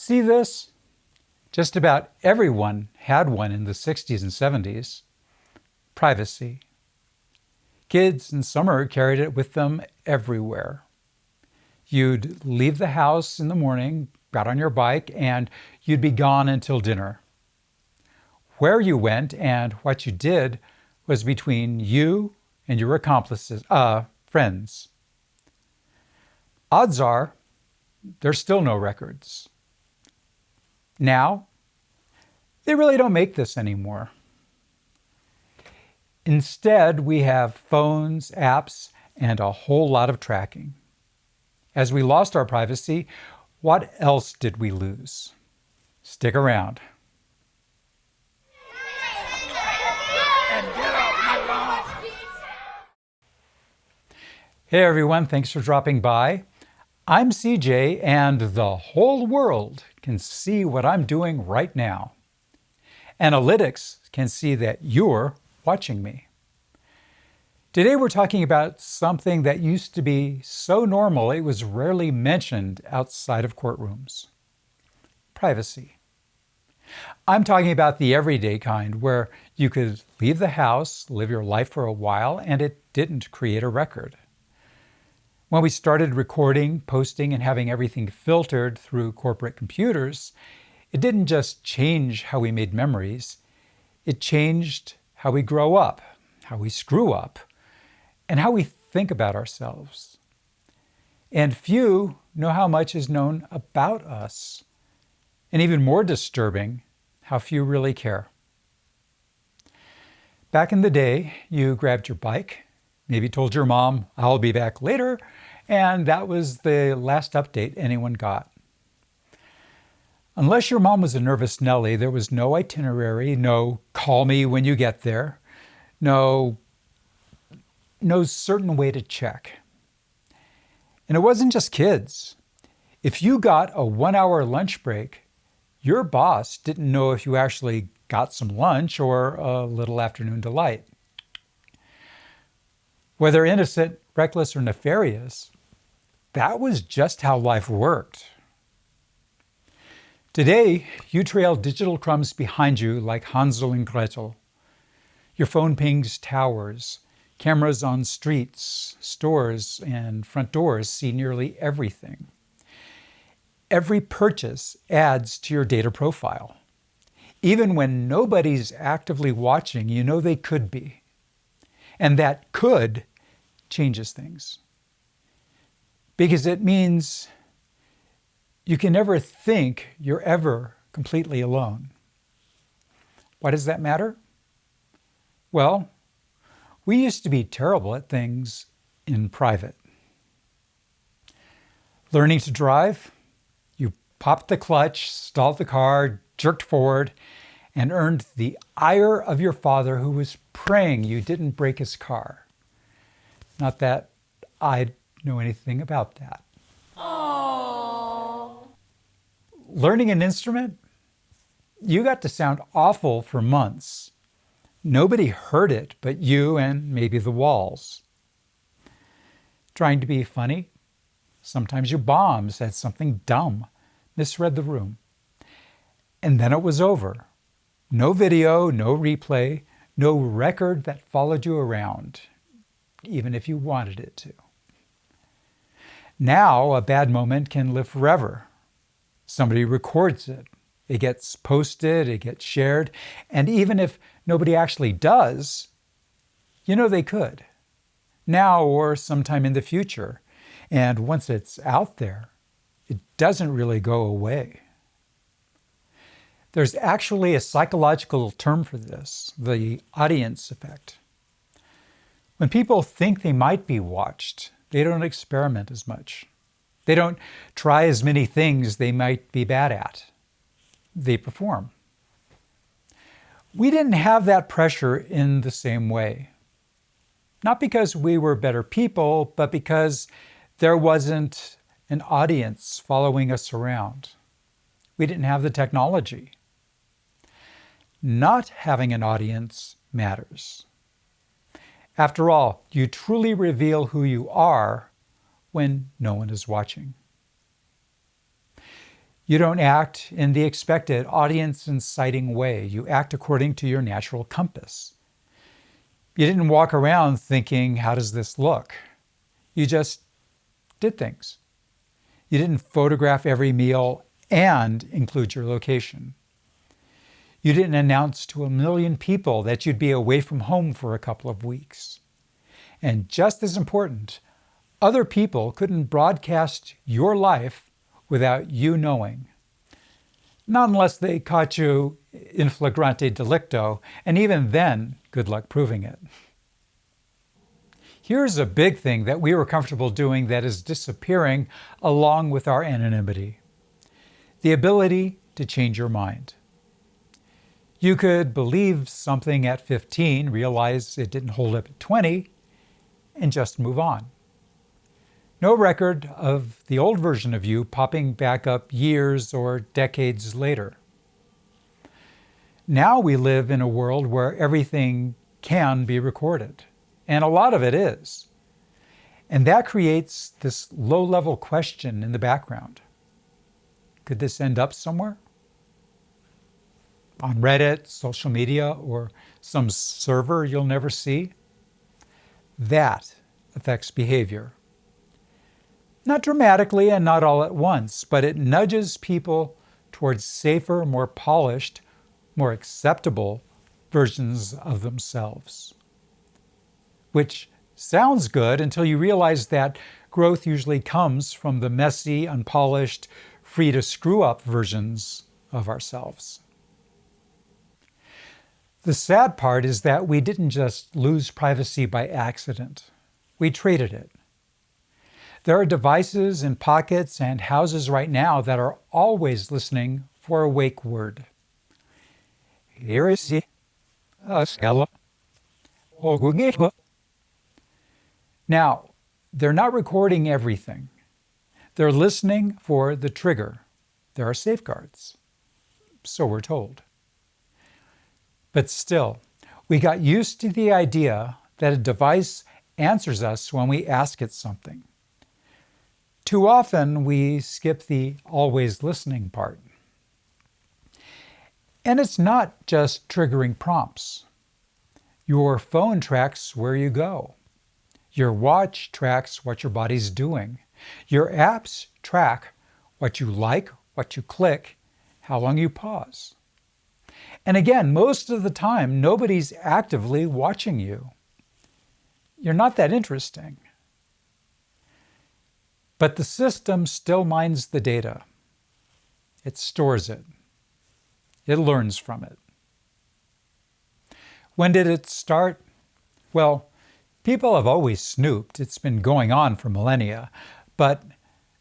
See this? Just about everyone had one in the 60s and 70s. Privacy. Kids in summer carried it with them everywhere. You'd leave the house in the morning, got on your bike, and you'd be gone until dinner. Where you went and what you did was between you and your friends. Odds are, there's still no records. Now, they really don't make this anymore. Instead, we have phones, apps, and a whole lot of tracking. As we lost our privacy, what else did we lose? Stick around. Hey everyone, thanks for dropping by. I'm CJ, and the whole world can see what I'm doing right now. Analytics can see that you're watching me. Today we're talking about something that used to be so normal it was rarely mentioned outside of courtrooms. Privacy. I'm talking about the everyday kind where you could leave the house, live your life for a while, and it didn't create a record. When we started recording, posting, and having everything filtered through corporate computers, it didn't just change how we made memories, it changed how we grow up, how we screw up, and how we think about ourselves. And few know how much is known about us. And even more disturbing, how few really care. Back in the day, you grabbed your bike, maybe told your mom, "I'll be back later," and that was the last update anyone got. Unless your mom was a nervous Nelly, there was no itinerary, no "call me when you get there," no certain way to check. And it wasn't just kids. If you got a 1-hour lunch break, your boss didn't know if you actually got some lunch or a little afternoon delight. Whether innocent, reckless, or nefarious, that was just how life worked. Today, you trail digital crumbs behind you like Hansel and Gretel. Your phone pings towers. Cameras on streets, stores, and front doors see nearly everything. Every purchase adds to your data profile. Even when nobody's actively watching, you know they could be. And that could changes things. Because it means you can never think you're ever completely alone. Why does that matter? Well, we used to be terrible at things in private. Learning to drive, you popped the clutch, stalled the car, jerked forward, and earned the ire of your father, who was praying you didn't break his car. Not that I know anything about that. Aww. Learning an instrument, you got to sound awful for months. Nobody heard it but you and maybe the walls. Trying to be funny, sometimes you bombed, said something dumb, misread the room. And then it was over. No video, no replay, no record that followed you around, even if you wanted it to. Now, a bad moment can live forever. Somebody records it. It gets posted, it gets shared, and even if nobody actually does, you know they could. Now or sometime in the future. And once it's out there, it doesn't really go away. There's actually a psychological term for this, the audience effect. When people think they might be watched, they don't experiment as much. They don't try as many things they might be bad at. They perform. We didn't have that pressure in the same way. Not because we were better people, but because there wasn't an audience following us around. We didn't have the technology. Not having an audience matters. After all, you truly reveal who you are when no one is watching. You don't act in the expected audience-inciting way. You act according to your natural compass. You didn't walk around thinking, how does this look? You just did things. You didn't photograph every meal and include your location. You didn't announce to 1 million people that you'd be away from home for a couple of weeks. And just as important, other people couldn't broadcast your life without you knowing. Not unless they caught you in flagrante delicto, and even then, good luck proving it. Here's a big thing that we were comfortable doing that is disappearing along with our anonymity: the ability to change your mind. You could believe something at 15, realize it didn't hold up at 20, and just move on. No record of the old version of you popping back up years or decades later. Now we live in a world where everything can be recorded, and a lot of it is. And that creates this low-level question in the background. Could this end up somewhere? On Reddit, social media, or some server you'll never see? That affects behavior. Not dramatically and not all at once, but it nudges people towards safer, more polished, more acceptable versions of themselves. Which sounds good until you realize that growth usually comes from the messy, unpolished, free to screw up versions of ourselves. The sad part is that we didn't just lose privacy by accident. We traded it. There are devices in pockets and houses right now that are always listening for a wake word. Here is it. Now, they're not recording everything. They're listening for the trigger. There are safeguards. So we're told. But still, we got used to the idea that a device answers us when we ask it something. Too often, we skip the always listening part. And it's not just triggering prompts. Your phone tracks where you go. Your watch tracks what your body's doing. Your apps track what you like, what you click, how long you pause. And again, most of the time, nobody's actively watching you. You're not that interesting. But the system still mines the data. It stores it. It learns from it. When did it start? Well, people have always snooped. It's been going on for millennia. But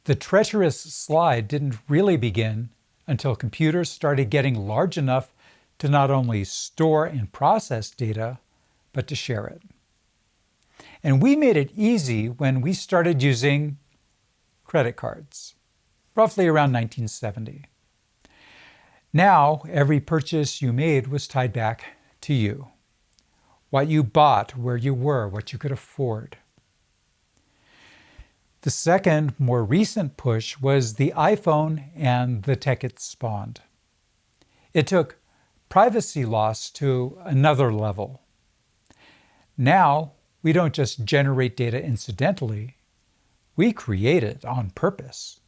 the treacherous slide didn't really begin until computers started getting large enough to not only store and process data, but to share it. And we made it easy when we started using credit cards, roughly around 1970. Now, every purchase you made was tied back to you. What you bought, where you were, what you could afford. The second, more recent push was the iPhone and the tech it spawned. It took privacy loss to another level. Now, we don't just generate data incidentally, we create it on purpose.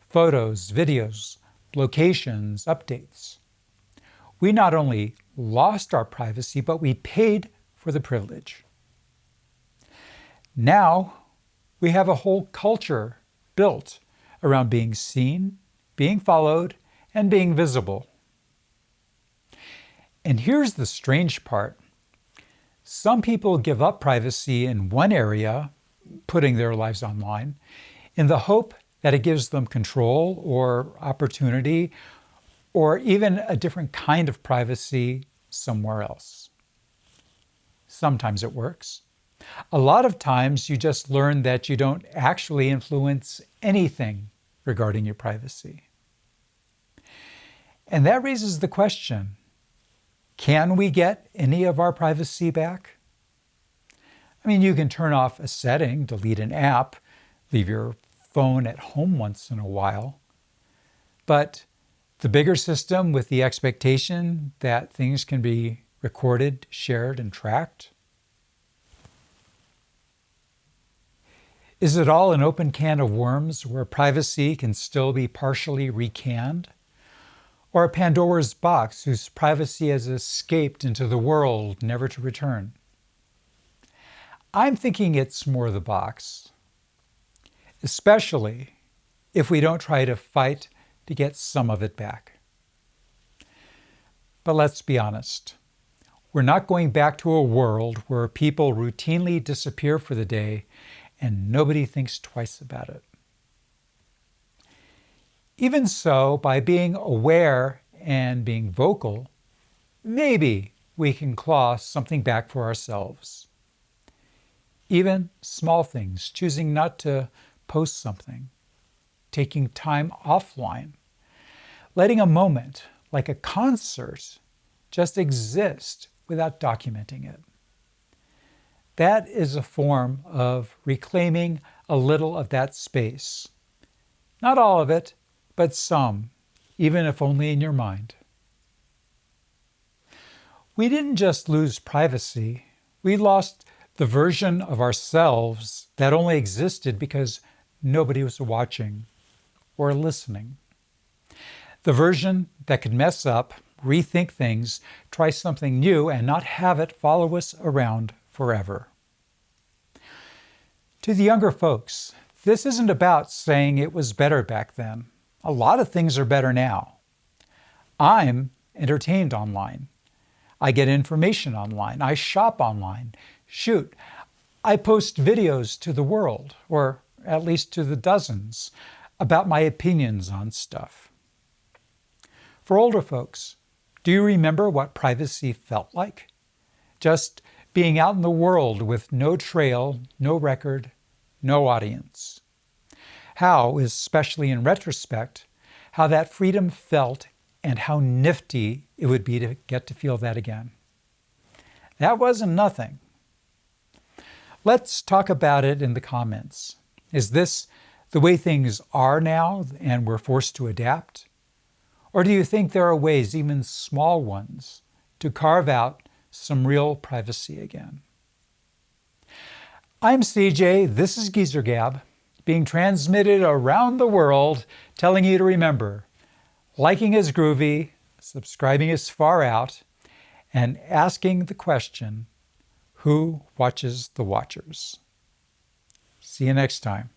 Photos, videos, locations, updates. We not only lost our privacy, but we paid for the privilege. Now, we have a whole culture built around being seen, being followed, and being visible. And here's the strange part. Some people give up privacy in one area, putting their lives online, in the hope that it gives them control or opportunity, or even a different kind of privacy somewhere else. Sometimes it works. A lot of times you just learn that you don't actually influence anything regarding your privacy. And that raises the question, can we get any of our privacy back? I mean, you can turn off a setting, delete an app, leave your phone at home once in a while. But the bigger system with the expectation that things can be recorded, shared, and tracked? Is it all an open can of worms where privacy can still be partially recanned? Or a Pandora's box whose privacy has escaped into the world, never to return? I'm thinking it's more the box, especially if we don't try to fight to get some of it back. But let's be honest. We're not going back to a world where people routinely disappear for the day and nobody thinks twice about it. Even so, by being aware and being vocal, maybe we can claw something back for ourselves. Even small things, choosing not to post something, taking time offline, letting a moment, like a concert, just exist without documenting it. That is a form of reclaiming a little of that space. Not all of it, but some, even if only in your mind. We didn't just lose privacy, we lost the version of ourselves that only existed because nobody was watching or listening. The version that could mess up, rethink things, try something new, and not have it follow us around forever. To the younger folks, this isn't about saying it was better back then. A lot of things are better now. I'm entertained online. I get information online. I shop online. Shoot, I post videos to the world, or at least to the dozens, about my opinions on stuff. For older folks, do you remember what privacy felt like? Just being out in the world with no trail, no record, no audience. How, especially in retrospect, how that freedom felt and how nifty it would be to get to feel that again. That wasn't nothing. Let's talk about it in the comments. Is this the way things are now and we're forced to adapt? Or do you think there are ways, even small ones, to carve out some real privacy again? I'm CJ, this is Geezer Gab, being transmitted around the world, telling you to remember, liking is groovy, subscribing is far out, and asking the question, who watches the watchers? See you next time.